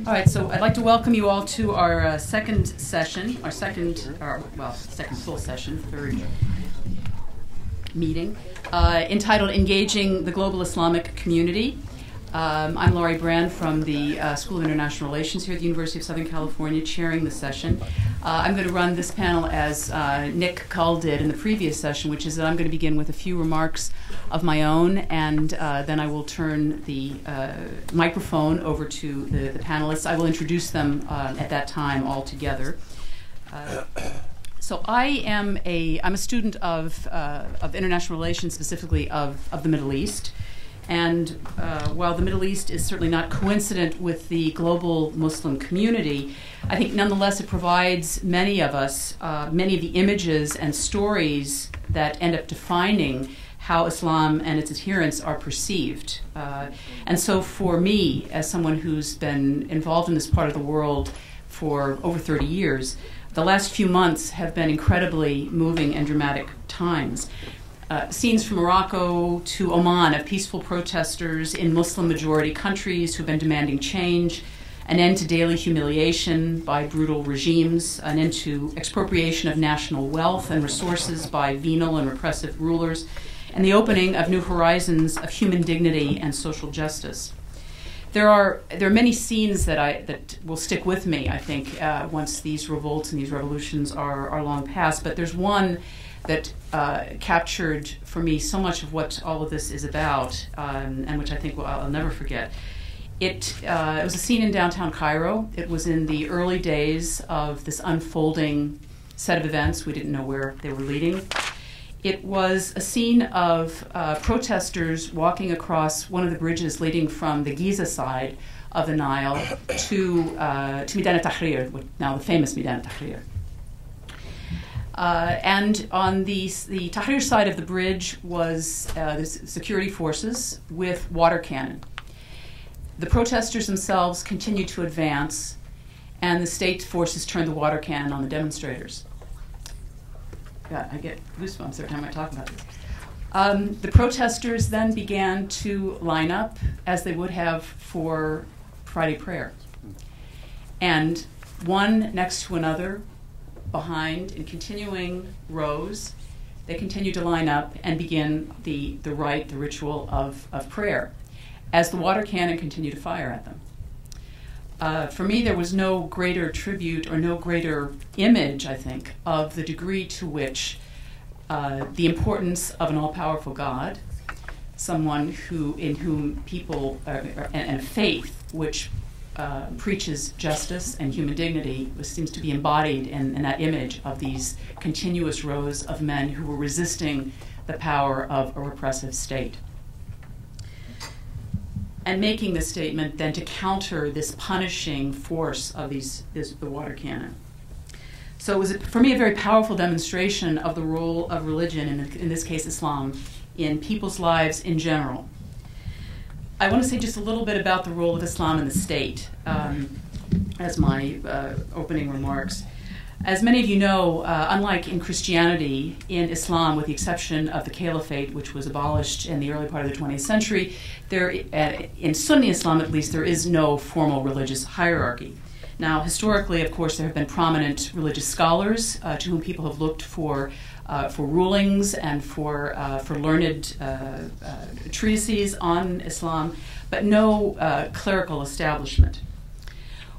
All right, so I'd like to welcome you all to our second session, second full session, third meeting, entitled Engaging the Global Islamic Community. I'm Laurie Brand from the School of International Relations here at the University of Southern California, chairing the session. I'm going to run this panel as Nick Cull did in the previous session, which is that I'm going to begin with a few remarks of my own, and then I will turn the microphone over to the panelists. I will introduce them at that time all together. So I'm a student of international relations, specifically of the Middle East. And while the Middle East is certainly not coincident with the global Muslim community, I think nonetheless it provides many of us many of the images and stories that end up defining how Islam and its adherents are perceived. And so for me, as someone who's been involved in this part of the world for over 30 years, the last few months have been incredibly moving and dramatic times. Scenes from Morocco to Oman of peaceful protesters in Muslim-majority countries who've been demanding change, an end to daily humiliation by brutal regimes, an end to expropriation of national wealth and resources by venal and repressive rulers, and the opening of new horizons of human dignity and social justice. There are many scenes that will stick with me, I think, once these revolts and these revolutions are long past, but there's one that captured for me so much of what all of this is about, and which I think I'll never forget. It was a scene in downtown Cairo. It was in the early days of this unfolding set of events. We didn't know where they were leading. It was a scene of protesters walking across one of the bridges leading from the Giza side of the Nile to Meydan al-Tahrir, now the famous Meydan al-Tahrir. And on the Tahrir side of the bridge was the security forces with water cannon. The protesters themselves continued to advance, and the state forces turned the water cannon on the demonstrators. God, I get goosebumps every time I talk about this. The protesters then began to line up as they would have for Friday prayer. And one next to another, behind in continuing rows, they continue to line up and begin the ritual of prayer as the water cannon continued to fire at them. For me, there was no greater tribute or no greater image, I think, of the degree to which the importance of an all-powerful God, someone in whom people, and a faith which preaches justice and human dignity, seems to be embodied in that image of these continuous rows of men who were resisting the power of a repressive state. And making this statement then to counter this punishing force of the water cannon. So it was, for me, a very powerful demonstration of the role of religion, in this case Islam, in people's lives in general. I want to say just a little bit about the role of Islam in the state as my opening remarks. As many of you know, unlike in Christianity, in Islam, with the exception of the caliphate, which was abolished in the early part of the 20th century, in Sunni Islam at least, there is no formal religious hierarchy. Now, historically, of course, there have been prominent religious scholars to whom people have looked for rulings and for learned treatises on Islam, but no clerical establishment.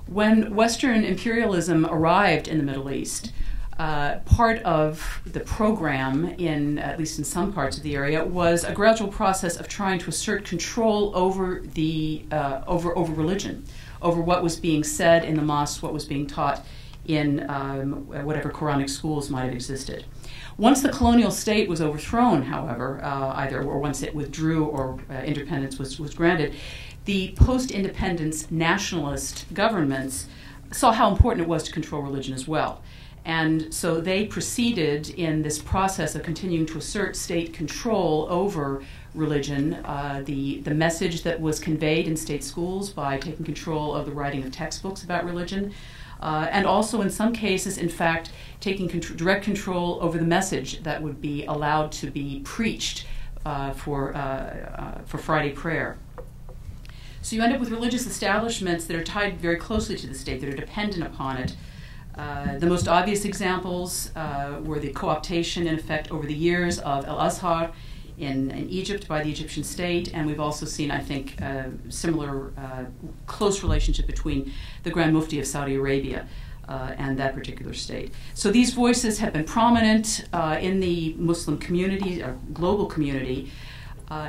When Western imperialism arrived in the Middle East, part of the program, at least in some parts of the area, was a gradual process of trying to assert control over over religion, over what was being said in the mosques, what was being taught in whatever Quranic schools might have existed. Once the colonial state was overthrown, however, once it withdrew or independence was granted, the post-independence nationalist governments saw how important it was to control religion as well. And so they proceeded in this process of continuing to assert state control over religion, the message that was conveyed in state schools by taking control of the writing of textbooks about religion, and also in some cases, in fact, taking direct control over the message that would be allowed to be preached for Friday prayer. So you end up with religious establishments that are tied very closely to the state, that are dependent upon it. The most obvious examples were the co-optation, in effect, over the years of Al-Azhar in Egypt by the Egyptian state, and we've also seen, I think, similar close relationship between the Grand Mufti of Saudi Arabia and that particular state. So these voices have been prominent in the Muslim community, or global community,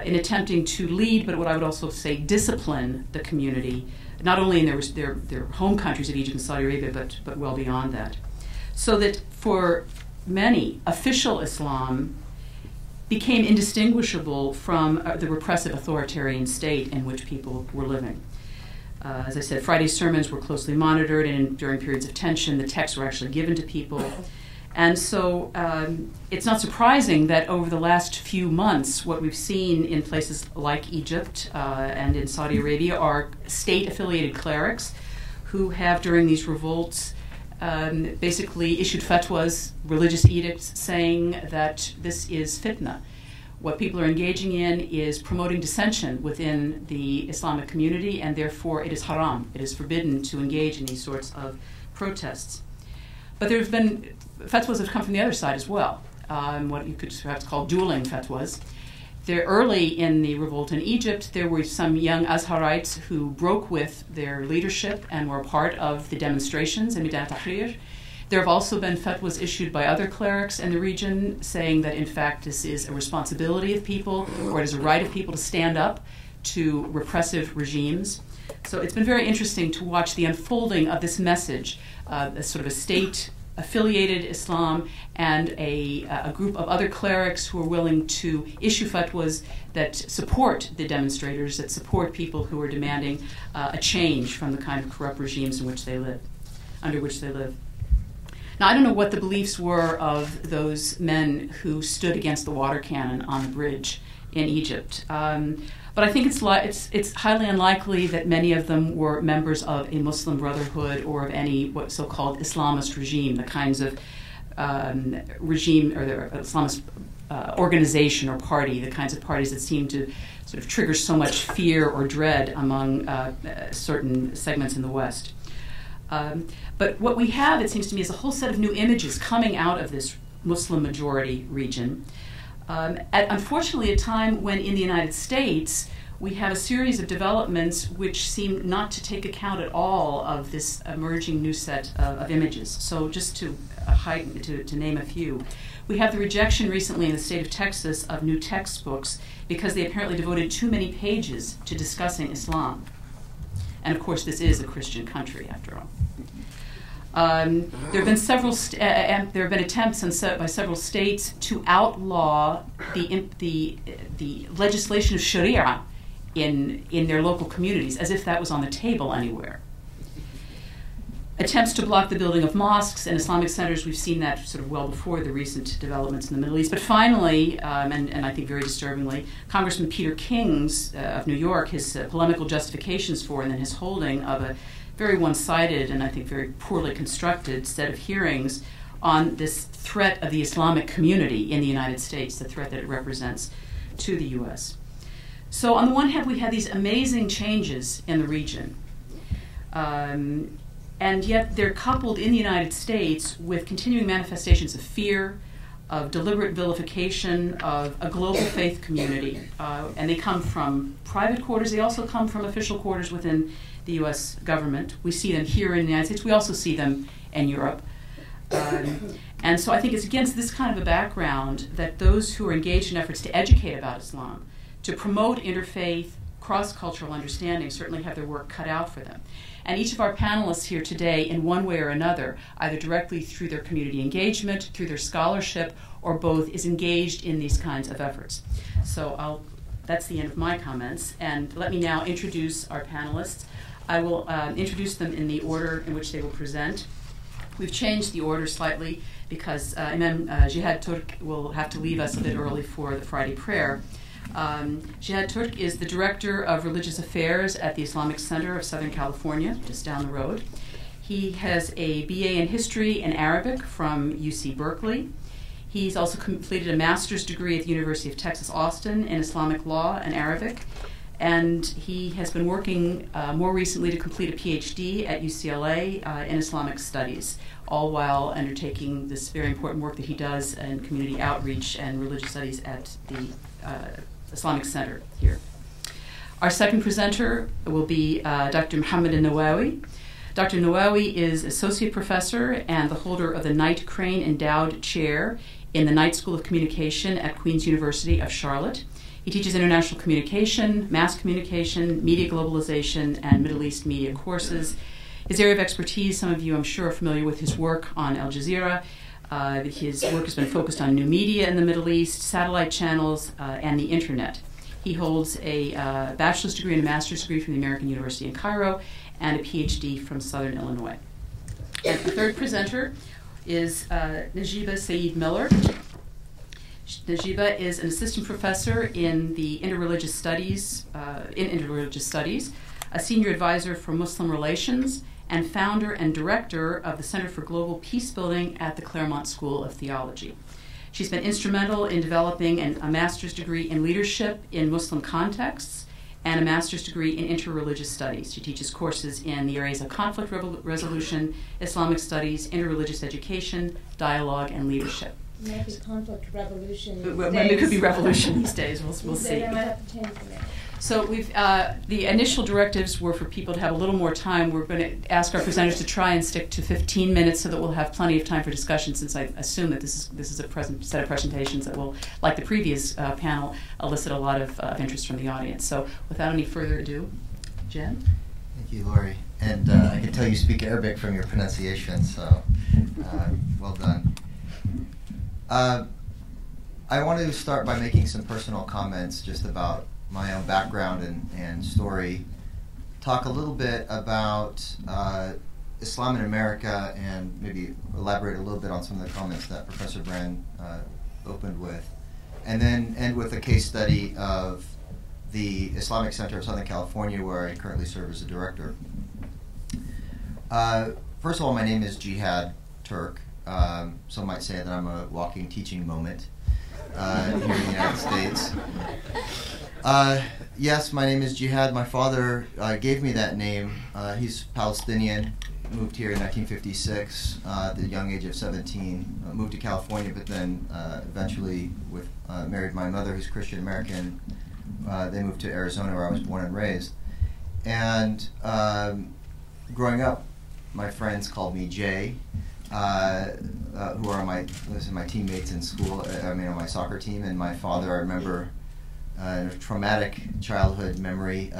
in attempting to lead, but what I would also say discipline the community, not only in their home countries of Egypt and Saudi Arabia, but well beyond that. So that for many, official Islam became indistinguishable from the repressive authoritarian state in which people were living. As I said, Friday's sermons were closely monitored, and during periods of tension, the texts were actually given to people. And so it's not surprising that over the last few months, what we've seen in places like Egypt and in Saudi Arabia are state-affiliated clerics who have, during these revolts, basically issued fatwas, religious edicts, saying that this is fitna. What people are engaging in is promoting dissension within the Islamic community, and therefore it is haram. It is forbidden to engage in these sorts of protests. But there's been fatwas that have come from the other side as well, what you could perhaps call dueling fatwas. There, early in the revolt in Egypt, there were some young Azharites who broke with their leadership and were a part of the demonstrations in Midan Tahrir. There have also been fatwas issued by other clerics in the region saying that, in fact, this is a responsibility of people, or it is a right of people to stand up to repressive regimes. So it's been very interesting to watch the unfolding of this message, a sort of a state-affiliated Islam and a group of other clerics who are willing to issue fatwas that support the demonstrators, that support people who are demanding a change from the kind of corrupt regimes in which they live, under which they live. Now, I don't know what the beliefs were of those men who stood against the water cannon on the bridge in Egypt. But I think it's highly unlikely that many of them were members of a Muslim Brotherhood or of any what so-called Islamist regime, the kinds of regime or the Islamist organization or party, the kinds of parties that seem to sort of trigger so much fear or dread among certain segments in the West. But what we have, it seems to me, is a whole set of new images coming out of this Muslim majority region. At unfortunately a time when in the United States we have a series of developments which seem not to take account at all of this emerging new set of images. So just to name a few, we have the rejection recently in the state of Texas of new textbooks because they apparently devoted too many pages to discussing Islam. And of course, this is a Christian country, after all. There have been attempts by several states to outlaw the legislation of Sharia in their local communities, as if that was on the table anywhere. Attempts to block the building of mosques and Islamic centers, we've seen that sort of well before the recent developments in the Middle East. But finally, and I think very disturbingly, Congressman Peter King's of New York, his polemical justifications for and then his holding of a very one-sided and I think very poorly constructed set of hearings on this threat of the Islamic community in the United States, the threat that it represents to the U.S. So on the one hand, we had these amazing changes in the region. And yet they're coupled in the United States with continuing manifestations of fear, of deliberate vilification of a global faith community. And they come from private quarters. They also come from official quarters within the U.S. government. We see them here in the United States. We also see them in Europe. And so I think it's against this kind of a background that those who are engaged in efforts to educate about Islam, to promote interfaith, cross-cultural understanding, certainly have their work cut out for them. And each of our panelists here today, in one way or another, either directly through their community engagement, through their scholarship, or both, is engaged in these kinds of efforts. So that's the end of my comments. And let me now introduce our panelists. I will introduce them in the order in which they will present. We've changed the order slightly because Imam Jihad Turk will have to leave us a bit early for the Friday prayer. Jihad Turk is the Director of Religious Affairs at the Islamic Center of Southern California, just down the road. He has a BA in History and Arabic from UC Berkeley. He's also completed a master's degree at the University of Texas, Austin in Islamic Law and Arabic. And he has been working more recently to complete a PhD at UCLA in Islamic Studies, all while undertaking this very important work that he does in community outreach and religious studies at the Islamic Center here. Our second presenter will be Dr. Muhammad Nawawi. Dr. Nawawi is Associate Professor and the holder of the Knight Crane Endowed Chair in the Knight School of Communication at Queen's University of Charlotte. He teaches international communication, mass communication, media globalization, and Middle East media courses. His area of expertise, some of you I'm sure are familiar with his work on Al Jazeera. His work has been focused on new media in the Middle East, satellite channels, and the internet. He holds a bachelor's degree and a master's degree from the American University in Cairo and a PhD from Southern Illinois. And the third presenter is Najiba Saeed Miller. Najiba is an assistant professor in the interreligious studies, a senior advisor for Muslim relations, and founder and director of the Center for Global Peacebuilding at the Claremont School of Theology. She's been instrumental in developing a master's degree in leadership in Muslim contexts and a master's degree in interreligious studies. She teaches courses in the areas of conflict resolution, Islamic studies, interreligious education, dialogue, and leadership. Maybe conflict revolution. It could be revolution these days. We'll see. I might have to change that. So we've the initial directives were for people to have a little more time. We're going to ask our presenters to try and stick to 15 minutes so that we'll have plenty of time for discussion, since I assume that this is a set of presentations that will, like the previous panel, elicit a lot of interest from the audience. So without any further ado, Jen? Thank you, Lori. And I can tell you speak Arabic from your pronunciation, so well done. I want to start by making some personal comments just about my own background and story, talk a little bit about Islam in America, and maybe elaborate a little bit on some of the comments that Professor Brand opened with, and then end with a case study of the Islamic Center of Southern California, where I currently serve as a director. First of all, my name is Jihad Turk. Some might say that I'm a walking teaching moment here in the United States. Yes, my name is Jihad. My father gave me that name. He's Palestinian, moved here in 1956 at the young age of 17, moved to California, but then eventually married my mother, who's Christian American. They moved to Arizona, where I was born and raised. And growing up, my friends called me Jay, who are my teammates in school, on my soccer team. And my father, I remember a traumatic childhood memory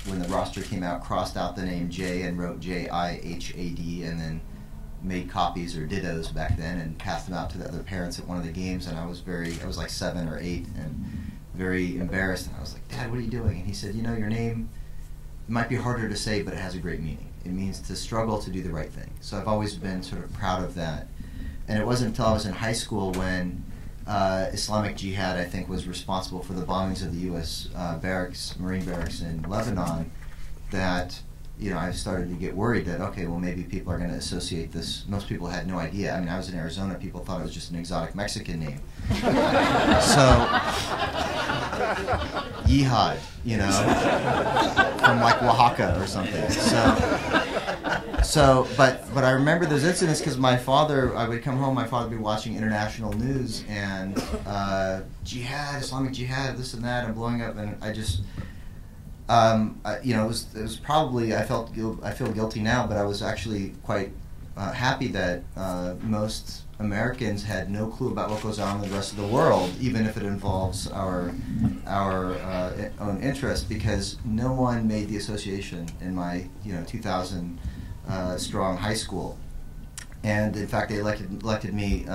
when the roster came out, crossed out the name Jay and wrote J-I-H-A-D, and then made copies or dittos back then and passed them out to the other parents at one of the games. And I was like 7 or 8 and very embarrassed. And I was like, Dad, what are you doing? And he said, you know, your name might be harder to say, but it has a great meaning. It means to struggle to do the right thing. So I've always been sort of proud of that. And it wasn't until I was in high school when Islamic Jihad, I think, was responsible for the bombings of the U.S. Marine barracks in Lebanon, that I started to get worried that, okay, well, maybe people are going to associate this. Most people had no idea. I mean, I was in Arizona. People thought it was just an exotic Mexican name. So, Jihad, from like Oaxaca or something. But I remember those incidents because my father, I would come home, my father would be watching international news and jihad, Islamic Jihad, this and that, and blowing up, and I just, it was probably, I feel guilty now, but I was actually quite happy that most Americans had no clue about what goes on in the rest of the world, even if it involves our own interest, because no one made the association in my 2,000 strong high school, and in fact they elected me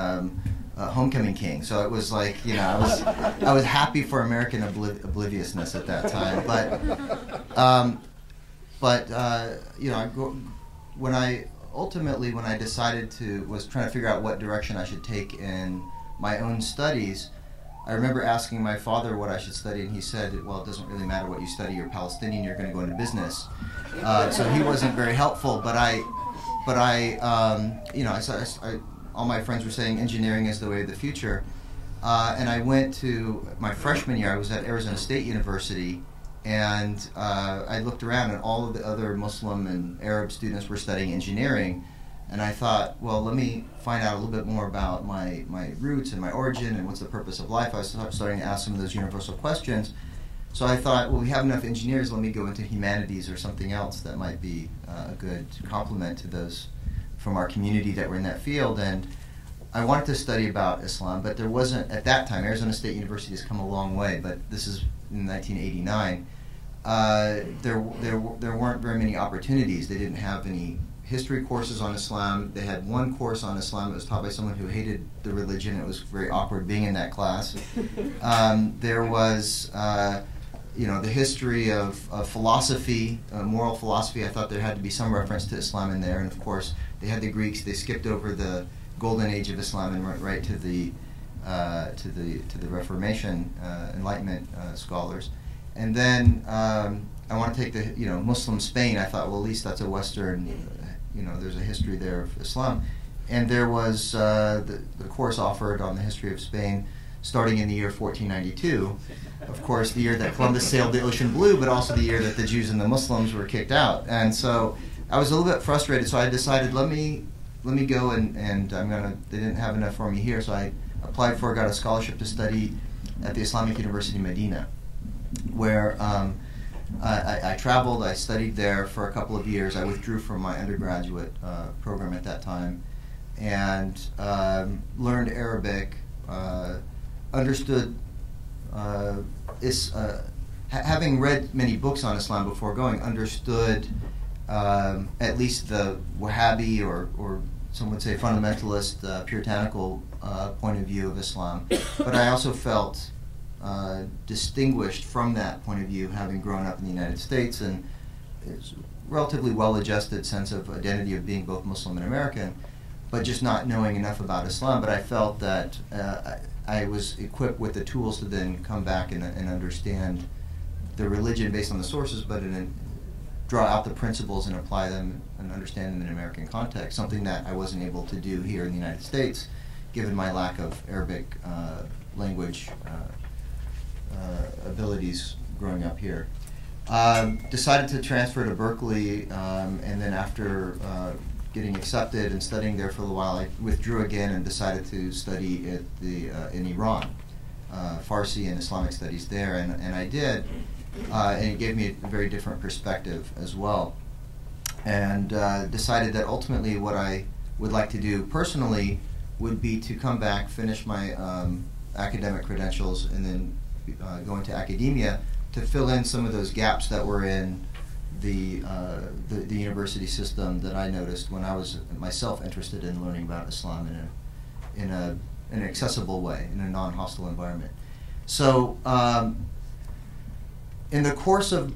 homecoming king. So it was like I was happy for American obliviousness at that time, when I decided was trying to figure out what direction I should take in my own studies, I remember asking my father what I should study, and he said, well, it doesn't really matter what you study. You're Palestinian. You're going to go into business. So he wasn't very helpful. But all my friends were saying engineering is the way of the future. And I went to my freshman year. I was at Arizona State University, And I looked around, and all of the other Muslim and Arab students were studying engineering. And I thought, well, let me find out a little bit more about my roots and my origin and what's the purpose of life. I was starting to ask some of those universal questions. So I thought, well, we have enough engineers, let me go into humanities or something else that might be a good complement to those from our community that were in that field. And I wanted to study about Islam, but there wasn't, at that time, Arizona State University has come a long way, but this is in 1989. There weren't very many opportunities. They didn't have any history courses on Islam. They had one course on Islam that was taught by someone who hated the religion. It was very awkward being in that class. There was, the history of philosophy, moral philosophy. I thought there had to be some reference to Islam in there, and of course they had the Greeks. They skipped over the golden age of Islam and went right to the Reformation, Enlightenment scholars. And then I want to take the Muslim Spain. I thought, well, at least that's a Western. There's a history there of Islam, and there was the course offered on the history of Spain, starting in the year 1492. Of course, the year that Columbus sailed the ocean blue, but also the year that the Jews and the Muslims were kicked out. And so I was a little bit frustrated. So I decided, let me go and they didn't have enough for me here, so I applied got a scholarship to study at the Islamic University Medina, where I traveled. I studied there for a couple of years. I withdrew from my undergraduate program at that time, and learned Arabic, understood having read many books on Islam before going, understood at least the Wahhabi or some would say fundamentalist, puritanical point of view of Islam. But I also felt distinguished from that point of view, having grown up in the United States, and it's a relatively well-adjusted sense of identity of being both Muslim and American, but just not knowing enough about Islam. But I felt that I was equipped with the tools to then come back and understand the religion based on the sources, but draw out the principles and apply them and understand them in an American context, something that I wasn't able to do here in the United States, given my lack of Arabic language abilities growing up here. Decided to transfer to Berkeley, and then after getting accepted and studying there for a little while, I withdrew again and decided to study at in Iran, Farsi and Islamic studies there, and I did, and it gave me a very different perspective as well, and decided that ultimately what I would like to do personally would be to come back, finish my academic credentials, and then go into academia to fill in some of those gaps that were in the university system that I noticed when I was myself interested in learning about Islam in an accessible way, in a non-hostile environment. So in the course of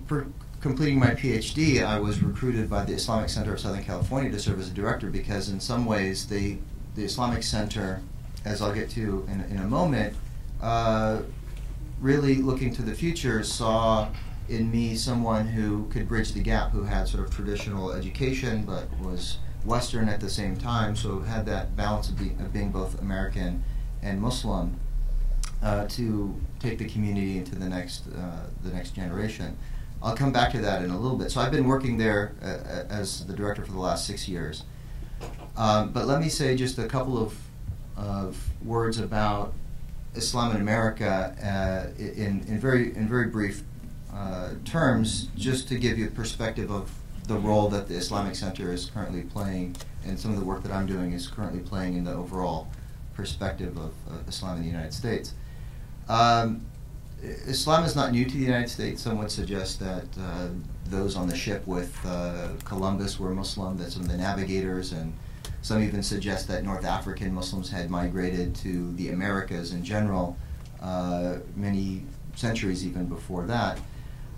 completing my PhD, I was recruited by the Islamic Center of Southern California to serve as a director, because in some ways the Islamic Center, as I'll get to in a moment, really looking to the future, saw in me someone who could bridge the gap, who had sort of traditional education but was Western at the same time, so had that balance of being both American and Muslim, to take the community into the next generation. I'll come back to that in a little bit. So I've been working there as the director for the last 6 years. But let me say just a couple of words about Islam in America in very brief terms, just to give you a perspective of the role that the Islamic Center is currently playing, and some of the work that I'm doing is currently playing in the overall perspective of Islam in the United States. Islam is not new to the United States. Some would suggest that those on the ship with Columbus were Muslim, that some of the navigators, and some even suggest that North African Muslims had migrated to the Americas in general many centuries even before that.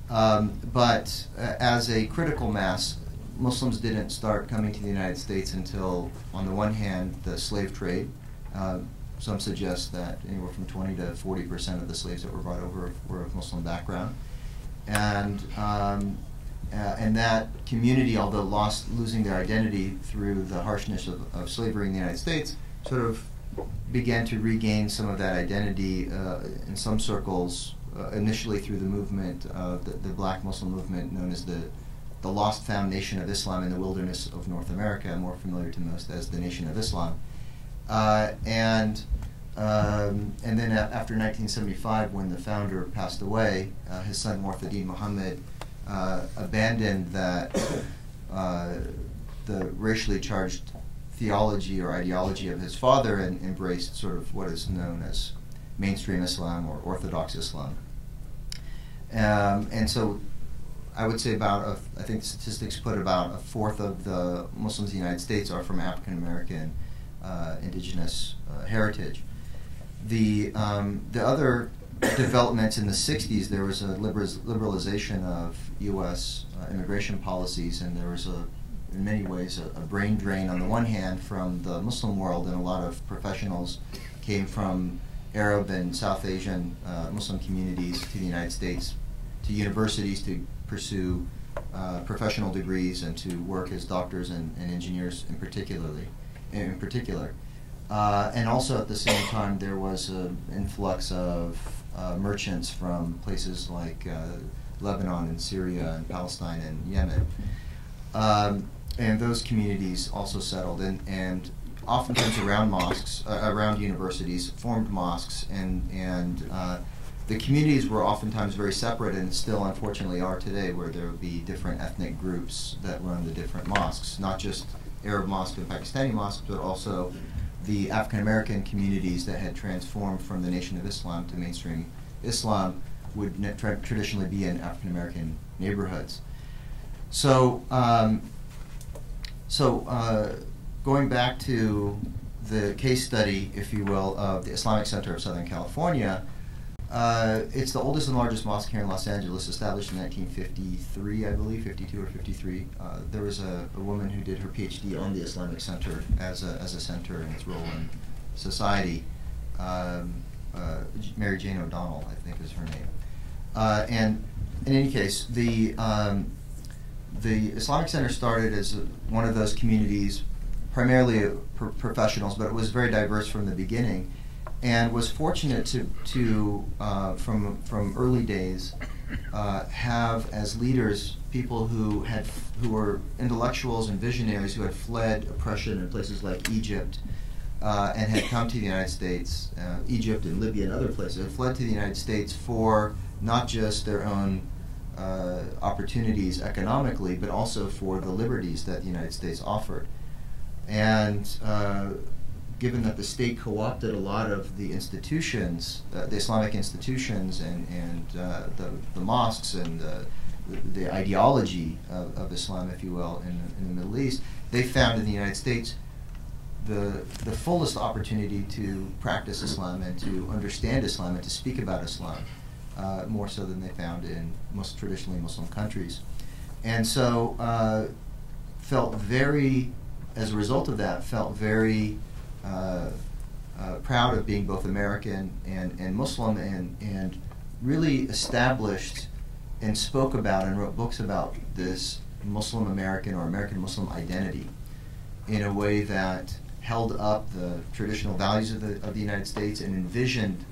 But as a critical mass, Muslims didn't start coming to the United States until, on the one hand, the slave trade. Some suggest that anywhere from 20 to 40% of the slaves that were brought over were of Muslim background. And that community, although losing their identity through the harshness of slavery in the United States, sort of began to regain some of that identity in some circles initially through the movement, the Black Muslim movement known as the Lost Found Nation of Islam in the Wilderness of North America, more familiar to most as the Nation of Islam. And then after 1975, when the founder passed away, his son Mu'tadim Muhammad abandoned that the racially charged theology or ideology of his father and embraced sort of what is known as mainstream Islam or Orthodox Islam. And so I would say I think the statistics put about a fourth of the Muslims in the United States are from African American indigenous heritage. The other developments in the 60s, there was a liberalization of U.S. Immigration policies, and there was in many ways a brain drain on the one hand from the Muslim world, and a lot of professionals came from Arab and South Asian Muslim communities to the United States, to universities to pursue professional degrees and to work as doctors and engineers in particular. And also at the same time there was an influx of merchants from places like Lebanon and Syria and Palestine and Yemen. And those communities also settled, and oftentimes around mosques, around universities, formed mosques, and the communities were oftentimes very separate, and still unfortunately are today, where there would be different ethnic groups that run the different mosques, not just Arab mosques and Pakistani mosques, but also the African American communities that had transformed from the Nation of Islam to mainstream Islam would traditionally be in African American neighborhoods. So, going back to the case study, if you will, of the Islamic Center of Southern California, it's the oldest and largest mosque here in Los Angeles, established in 1953, I believe, 52 or 53. There was a woman who did her PhD on the Islamic Center as a center and its role in society. Mary Jane O'Donnell, I think, is her name. And in any case, the Islamic Center started as one of those communities, primarily professionals, but it was very diverse from the beginning, and was fortunate to from early days have as leaders people who were intellectuals and visionaries who had fled oppression in places like Egypt and had come to the United States, Egypt and Libya and other places, had fled to the United States for not just their own opportunities economically, but also for the liberties that the United States offered. And given that the state co-opted a lot of the institutions, the Islamic institutions and the mosques and the ideology of Islam, if you will, in the Middle East, they found in the United States the fullest opportunity to practice Islam and to understand Islam and to speak about Islam, more so than they found in most traditionally Muslim countries. And so as a result of that, felt very proud of being both American and Muslim, and really established and spoke about and wrote books about this Muslim American or American Muslim identity in a way that held up the traditional values of the United States and envisioned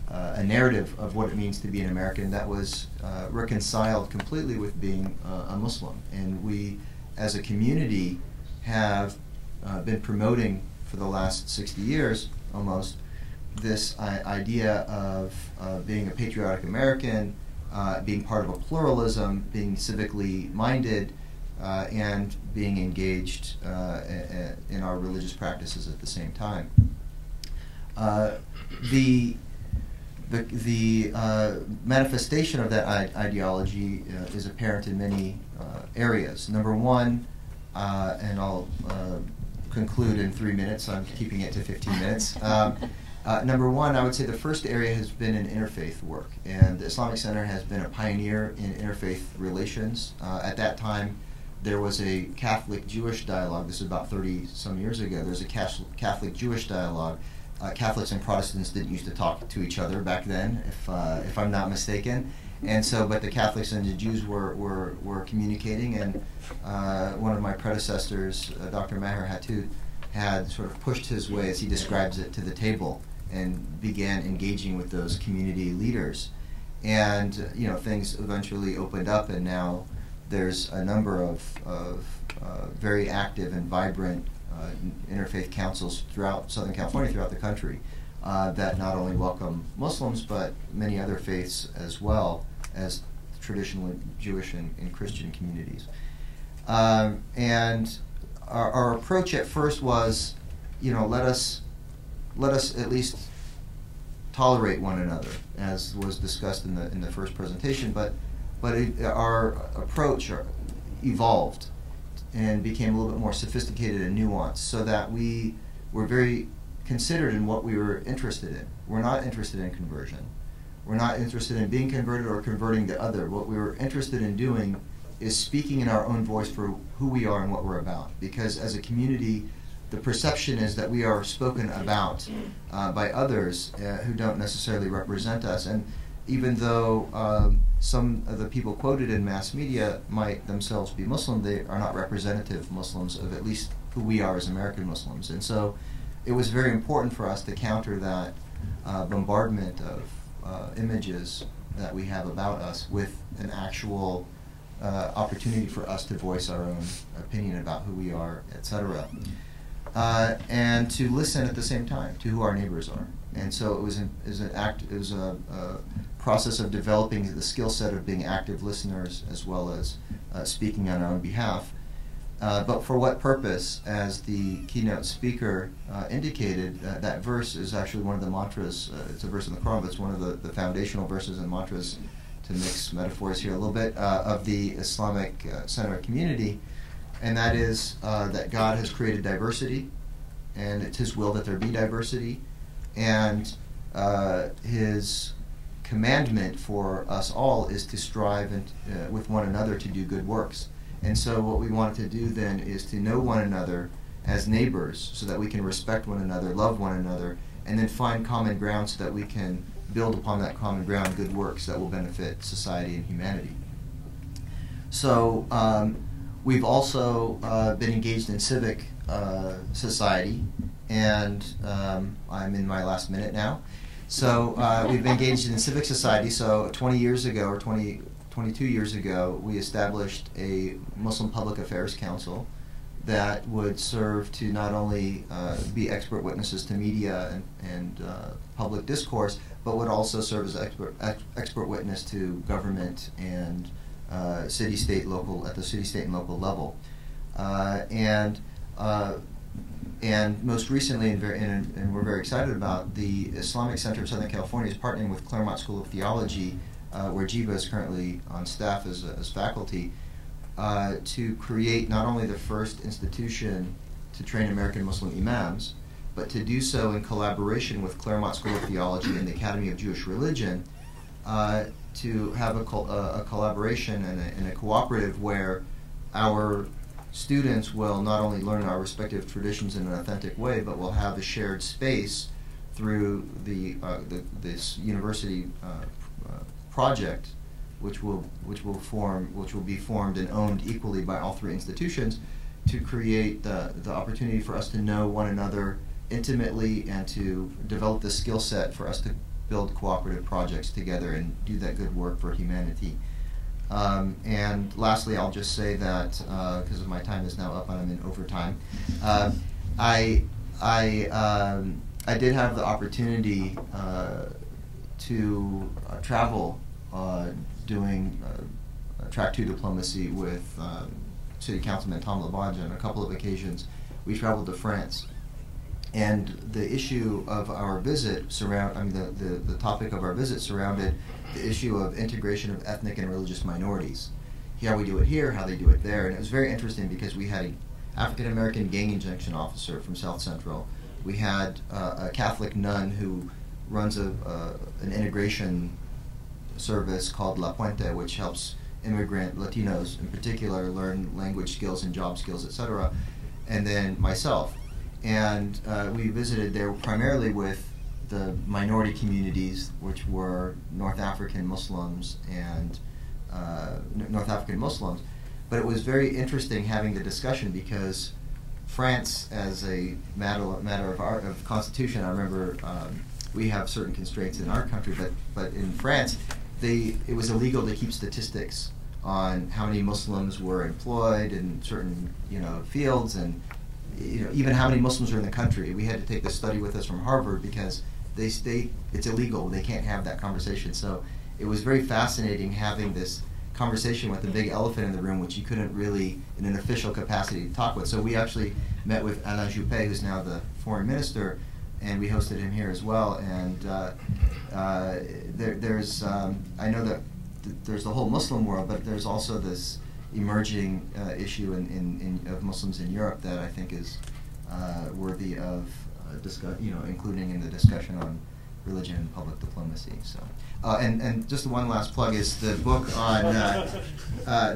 a narrative of what it means to be an American that was reconciled completely with being a Muslim. And we, as a community, have been promoting for the last 60 years almost this idea of being a patriotic American, being part of a pluralism, being civically minded, and being engaged in our religious practices at the same time. The manifestation of that ideology is apparent in many areas. Number one, and I'll conclude in 3 minutes, I'm keeping it to 15 minutes. Number one, I would say the first area has been in interfaith work, and the Islamic Center has been a pioneer in interfaith relations. At that time, there was a Catholic-Jewish dialogue. This is about 30-some years ago. There's a Catholic-Jewish dialogue. Catholics and Protestants didn't used to talk to each other back then, if I'm not mistaken. And so, but the Catholics and the Jews were communicating, and one of my predecessors, Dr. Maher Hattout, had sort of pushed his way, as he describes it, to the table and began engaging with those community leaders. And things eventually opened up, and now there's a number of very active and vibrant interfaith councils throughout Southern California, throughout the country, that not only welcome Muslims but many other faiths as well as traditionally Jewish and Christian communities. And our approach at first was, let us at least tolerate one another, as was discussed in the first presentation. But our approach evolved and became a little bit more sophisticated and nuanced, so that we were very considered in what we were interested in. We're not interested in conversion. We're not interested in being converted or converting the other. What we were interested in doing is speaking in our own voice for who we are and what we're about. Because as a community, the perception is that we are spoken about by others who don't necessarily represent us. And even though some of the people quoted in mass media might themselves be Muslim, they are not representative Muslims of at least who we are as American Muslims. And so it was very important for us to counter that bombardment of images that we have about us with an actual opportunity for us to voice our own opinion about who we are, etc. And to listen at the same time to who our neighbors are. And so it was a process of developing the skill set of being active listeners as well as speaking on our own behalf. But for what purpose? As the keynote speaker indicated, that verse is actually one of the mantras. It's a verse in the Quran, but it's one of the foundational verses and mantras, to mix metaphors here a little bit, of the Islamic Center community. And that is that God has created diversity, and it's His will that there be diversity, and His commandment for us all is to strive with one another to do good works. And so what we wanted to do then is to know one another as neighbors so that we can respect one another, love one another, and then find common ground so that we can build upon that common ground good works that will benefit society and humanity. So we've also been engaged in civic society, and I'm in my last minute now. So we've been engaged in civic society. So 20 years ago, or 22 years ago, we established a Muslim Public Affairs Council that would serve to not only be expert witnesses to media and public discourse, but would also serve as expert witness to government and city, state, local, at the city, state, and local level. And most recently, and we're very excited about, the Islamic Center of Southern California is partnering with Claremont School of Theology, where Jiva is currently on staff as faculty, to create not only the first institution to train American Muslim imams, but to do so in collaboration with Claremont School of Theology and the Academy of Jewish Religion, to have a collaboration and a cooperative where our students will not only learn our respective traditions in an authentic way, but will have a shared space through this university project, which will be formed and owned equally by all three institutions, to create the opportunity for us to know one another intimately and to develop the skill set for us to build cooperative projects together and do that good work for humanity. And lastly, I'll just say that, because my time is now up and I'm in overtime, I did have the opportunity to travel doing Track 2 diplomacy with City Councilman Tom Labonge on a couple of occasions. We traveled to France. And the issue of our visit the topic of our visit surrounded the issue of integration of ethnic and religious minorities. How we do it here, how they do it there. And it was very interesting because we had an African-American gang injection officer from South Central. We had a Catholic nun who runs an integration service called La Puente, which helps immigrant Latinos in particular learn language skills and job skills, etc. And then myself. And we visited there primarily with the minority communities, which were North African Muslims and But it was very interesting having the discussion because France, as a matter of constitution, I remember we have certain constraints in our country, but in France, it was illegal to keep statistics on how many Muslims were employed in certain fields, and even how many Muslims are in the country. We had to take this study with us from Harvard because it's illegal. They can't have that conversation. So it was very fascinating having this conversation with the big elephant in the room, which you couldn't really, in an official capacity, talk with. So we actually met with Alain Juppé, who's now the foreign minister, and we hosted him here as well. And there's I know that there's the whole Muslim world, but there's also this emerging issue of Muslims in Europe that I think is worthy of including in the discussion on religion and public diplomacy. So, and just one last plug is the book on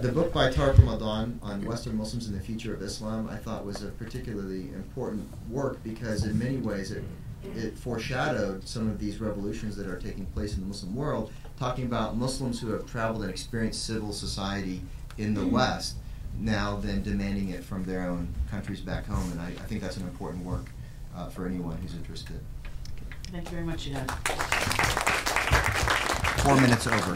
the book by Tariq Ramadan on Western Muslims and the Future of Islam. I thought was a particularly important work because in many ways it foreshadowed some of these revolutions that are taking place in the Muslim world, talking about Muslims who have traveled and experienced civil society in the West, now then demanding it from their own countries back home. And I think that's an important work for anyone who's interested. Thank you very much, Jihad. 4 minutes over.